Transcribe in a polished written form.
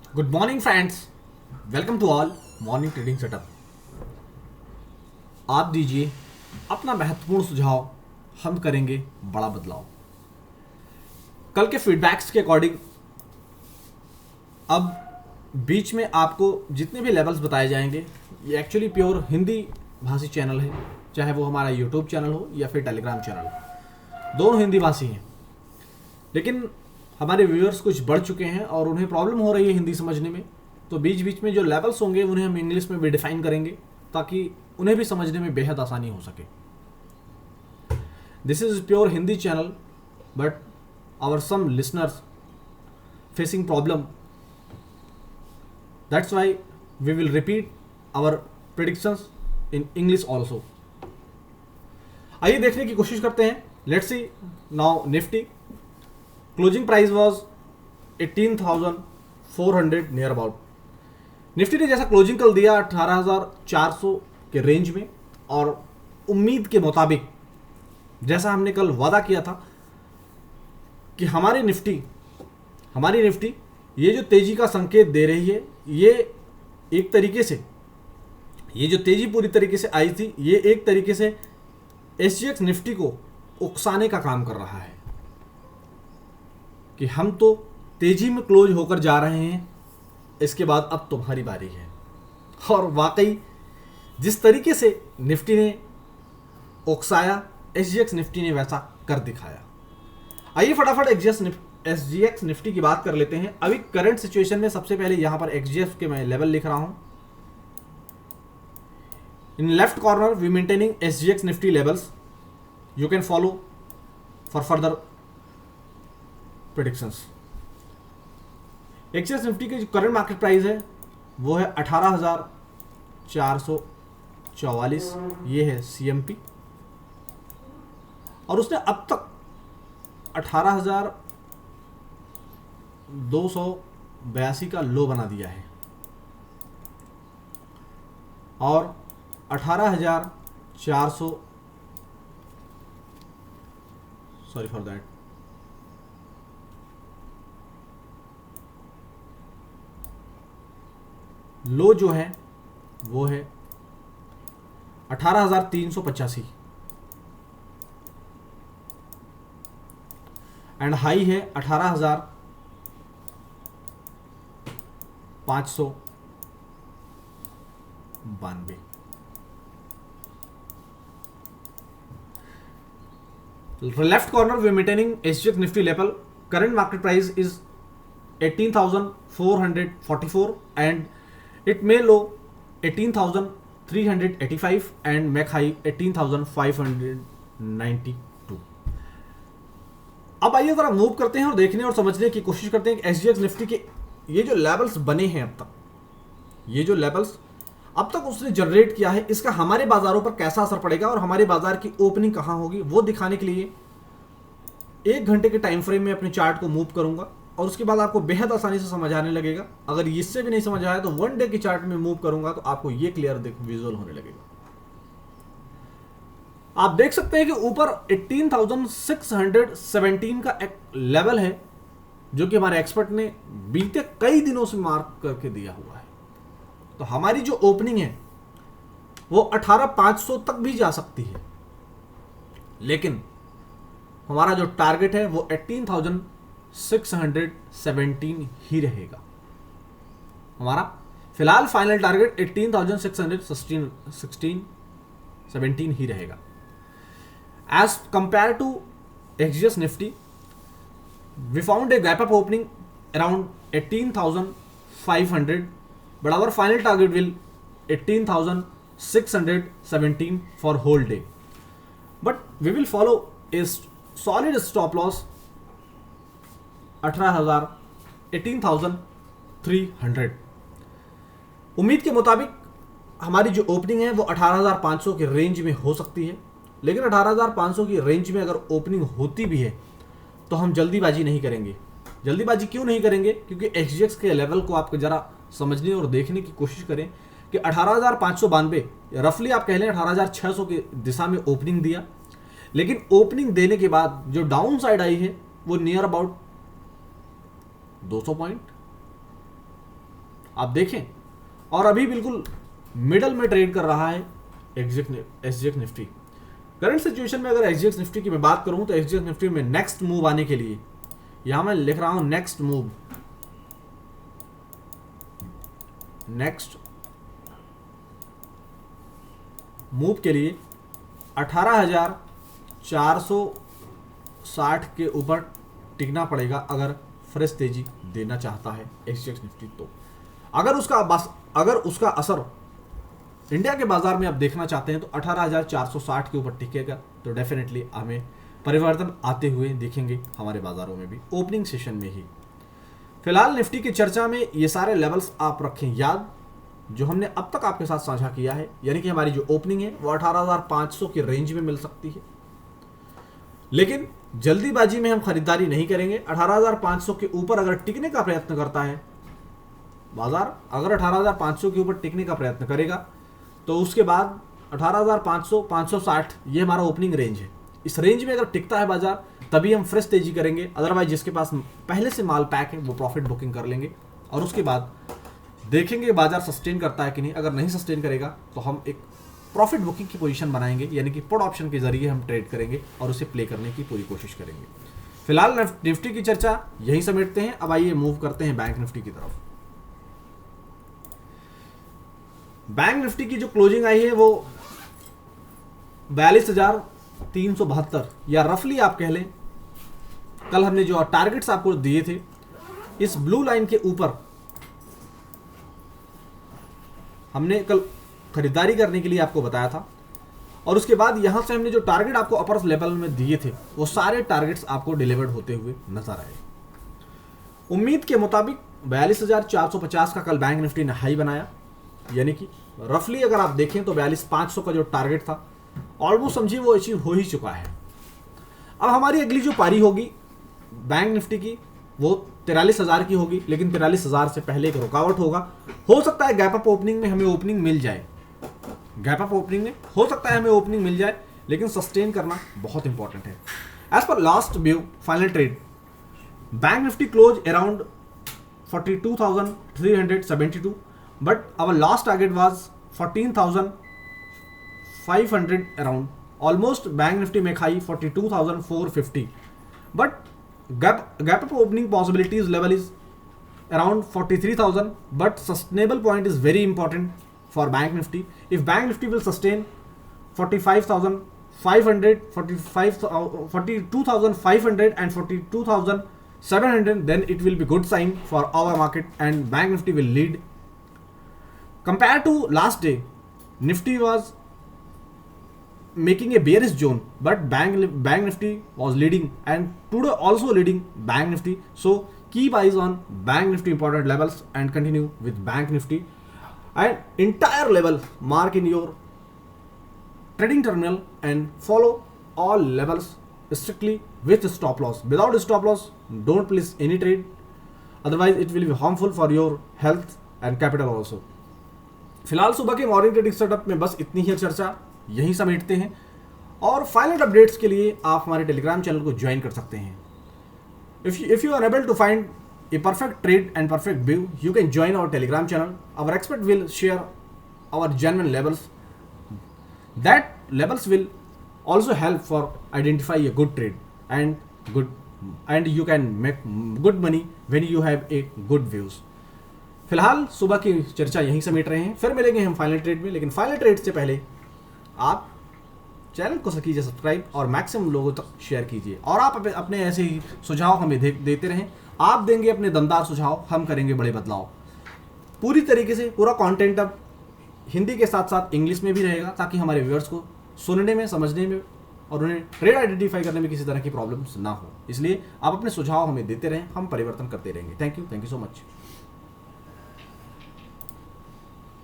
Good morning friends, welcome to all morning trading setup. आप दीजिए अपना महत्वपूर्ण सुझाव, हम करेंगे बड़ा बदलाव। कल के फीडबैक्स के अकॉर्डिंग अब बीच में आपको जितने भी लेवल्स बताए जाएंगे ये एक्चुअली प्योर हिंदी भाषी चैनल है, चाहे वो हमारा यूट्यूब चैनल हो या फिर टेलीग्राम चैनल हो, दोनों हिंदी भाषी हैं। लेकिन हमारे व्यूअर्स कुछ बढ़ चुके हैं और उन्हें प्रॉब्लम हो रही है हिंदी समझने में, तो बीच बीच में जो लेवल्स होंगे उन्हें हम इंग्लिश में भी डिफाइन करेंगे ताकि उन्हें भी समझने में बेहद आसानी हो सके। This is pure Hindi channel, but our some listeners facing problem, that's why we will repeat our predictions in English also. आइए देखने की कोशिश करते हैं। Let's see now Nifty closing price was 18,400 near about. Nifty ने जैसा क्लोजिंग कल दिया 18,400 के रेंज में, और उम्मीद के मुताबिक जैसा हमने कल वादा किया था कि हमारी निफ्टी ये जो तेजी का संकेत दे रही है, ये एक तरीके से ये जो तेजी पूरी तरीके से आई थी, ये एक तरीके से एसजीएक्स निफ्टी को उकसाने का काम कर रहा है कि हम तो तेजी में क्लोज होकर जा रहे हैं, इसके बाद अब तुम्हारी बारी है। और वाकई जिस तरीके से निफ्टी ने उकसाया, एसजीएक्स निफ्टी ने वैसा कर दिखाया। आइए फटाफट एसजीएक्स निफ्टी की बात कर लेते हैं। अभी करंट सिचुएशन में सबसे पहले यहां पर एक्सजीएफ के मैं लेवल लिख रहा हूं। In left corner we maintaining SGX Nifty levels, you can follow for further predictions. SGX Nifty की जो करंट मार्केट प्राइस है वो है 18,444, ये है सीएमपी, और उसने अब तक 18,282 का लो बना दिया है और 18,400 सॉरी फॉर दैट, लो जो है वो है 18,385 एंड हाई है 18,592। Left corner we maintaining SGX Nifty level, current market price is 18,444 and it may low 18,385 and make high 18,592। अब आइए जरा मूव करते हैं और देखने और समझने की कोशिश करते हैं कि एसजीएक्स निफ्टी के ये जो लेवल्स बने हैं ये जो लेवल्स अब तक उसने जनरेट किया है, इसका हमारे बाजारों पर कैसा असर पड़ेगा और हमारे बाजार की ओपनिंग कहां होगी, वो दिखाने के लिए 1 घंटे के टाइम फ्रेम में अपने चार्ट को मूव करूंगा और उसके बाद आपको बेहद आसानी से समझ आने लगेगा। अगर इससे भी नहीं समझ आया तो 1 डे की चार्ट में मूव करूंगा तो आपको ये क्लियर विजुअल होने लगेगा। आप देख सकते हैं कि ऊपर 18,617 का एक लेवल है जो कि हमारे एक्सपर्ट ने बीते कई दिनों से मार्क करके दिया हुआ है। तो हमारी जो ओपनिंग है वो 18,500 तक भी जा सकती है, लेकिन हमारा जो टारगेट है वो 18,617 ही रहेगा। हमारा फिलहाल फाइनल टारगेट 18,617 ही रहेगा। As compare to SGX Nifty we found a gap up opening around 18,500, but our final target will 18,617 for whole day, but we will follow a solid stop loss 18,300। उम्मीद के मुताबिक हमारी जो ओपनिंग है वो 18,500 के रेंज में हो सकती है, लेकिन 18,500 की रेंज में अगर ओपनिंग होती भी है तो हम जल्दीबाजी नहीं करेंगे। जल्दीबाजी क्यों नहीं करेंगे? क्योंकि एक्सजीएक्स के लेवल को आप जरा समझने और देखने की कोशिश करें कि 18,592 रफली आप कह लें 18,600 की दिशा में ओपनिंग दिया, लेकिन ओपनिंग देने के बाद जो डाउन साइड आई है वो नियर अबाउट 200 पॉइंट आप देखें, और अभी बिल्कुल मिडल में ट्रेड कर रहा है एसजीएक्स निफ्टी। करंट सिचुएशन में अगर एसजीएक्स निफ्टी की मैं बात करूं तो एसजीएक्स निफ्टी में नेक्स्ट मूव आने के लिए, यहां मैं लिख रहा हूं नेक्स्ट मूव के लिए 18,460 के ऊपर टिकना पड़ेगा अगर फ्रेश तेजी देना चाहता है एसजीएक्स निफ्टी। तो अगर उसका असर इंडिया के बाजार में आप देखना चाहते हैं तो 18,460 के ऊपर टिकेगा तो डेफिनेटली हमें परिवर्तन आते हुए दिखेंगे हमारे बाजारों में भी, ओपनिंग सेशन में ही। फिलहाल निफ्टी की चर्चा में ये सारे लेवल्स आप रखें याद जो हमने अब तक आपके साथ साझा किया है, यानी कि हमारी जो ओपनिंग है वो 18,500 की रेंज में मिल सकती है, लेकिन जल्दीबाजी में हम खरीदारी नहीं करेंगे। 18,500 के ऊपर अगर टिकने का प्रयत्न करता है बाजार, अगर 18,500 के ऊपर टिकने का प्रयत्न करेगा तो उसके बाद 18,500 560 ये हमारा ओपनिंग रेंज है। इस रेंज में अगर टिकता है बाजार तभी हम फ्रेश तेजी करेंगे, अदरवाइज जिसके पास पहले से माल पैक है वो प्रॉफिट बुकिंग कर लेंगे और उसके बाद देखेंगे बाजार सस्टेन करता है कि नहीं। अगर नहीं सस्टेन करेगा तो हम एक प्रॉफिट बुकिंग की पोजीशन बनाएंगे, यानी कि पुट ऑप्शन के जरिए हम ट्रेड करेंगे और उसे प्ले करने की पूरी कोशिश करेंगे। फिलहाल निफ्टी की चर्चा यहीं समेटते हैं। अब आइए मूव करते हैं बैंक निफ्टी की तरफ। बैंक निफ्टी की जो क्लोजिंग आई है वो 42,372 या रफली आप कह लें, कल हमने जो टारगेट्स आपको दिए थे इस ब्लू लाइन के ऊपर हमने कल खरीदारी करने के लिए आपको बताया था, और उसके बाद यहां से हमने जो टारगेट आपको अपर लेवल में दिए थे वो सारे टारगेट्स आपको डिलीवर्ड होते हुए नजर आए। उम्मीद के मुताबिक 42,450 का कल बैंक निफ्टी ने हाई बनाया, यानी कि रफली अगर आप देखें तो 42,500 का जो टारगेट था ऑलमोस्ट समझिए वो अचीव हो ही चुका है। अब हमारी अगली जो पारी होगी बैंक निफ्टी की वो 43,000 की होगी, लेकिन 43,000 से पहले एक रुकावट होगा। हो सकता है गैप अप ओपनिंग में हमें ओपनिंग मिल जाए, गैप अप ओपनिंग में हो सकता है हमें ओपनिंग मिल जाए, लेकिन सस्टेन करना बहुत इंपॉर्टेंट है। As per last view final trade Bank Nifty close around 42,372, but our last target was 14,500 around. Almost Bank Nifty make high 42,450, but gap up opening possibilities level is around 43,000, but sustainable point is very important for Bank Nifty. If Bank Nifty will sustain 45,500, 42,500 and 42,700, then it will be good sign for our market and Bank Nifty will lead. Compared to last day, Nifty was making a bearish zone, but Bank Nifty was leading, and today also leading Bank Nifty. So keep eyes on Bank Nifty important levels and continue with Bank Nifty. And entire level mark in your trading terminal and follow all levels strictly with stop loss. Without stop loss, don't place any trade. Otherwise, it will be harmful for your health and capital also. फिलहाल सुबह के morning trading setup में बस इतनी ही चर्चा, यहीं समेटते हैं, और फाइनल अपडेट्स के लिए आप हमारे टेलीग्राम चैनल को ज्वाइन कर सकते हैं। If you are able to find a perfect trade and perfect view, you can join our Telegram channel. Our expert will share our genuine levels, that levels will also help for identify a good trade and you can make good money when you have a good views. फिलहाल सुबह की चर्चा यहीं समेट रहे हैं, फिर मिलेंगे हम फाइनल ट्रेड में, लेकिन फाइनल ट्रेड से पहले आप चैनल को कीजिए सब्सक्राइब और मैक्सिमम लोगों तक शेयर कीजिए, और आप अपने ऐसे ही सुझाव हमें देते रहें। आप देंगे अपने दमदार सुझाव, हम करेंगे बड़े बदलाव। पूरी तरीके से पूरा कंटेंट अब हिंदी के साथ साथ इंग्लिश में भी रहेगा, ताकि हमारे व्यूअर्स को सुनने में, समझने में और उन्हें ट्रेड आइडेंटिफाई करने में किसी तरह की प्रॉब्लम्स ना हो। इसलिए आप अपने सुझाव हमें देते रहें, हम परिवर्तन करते रहेंगे। Thank you so much.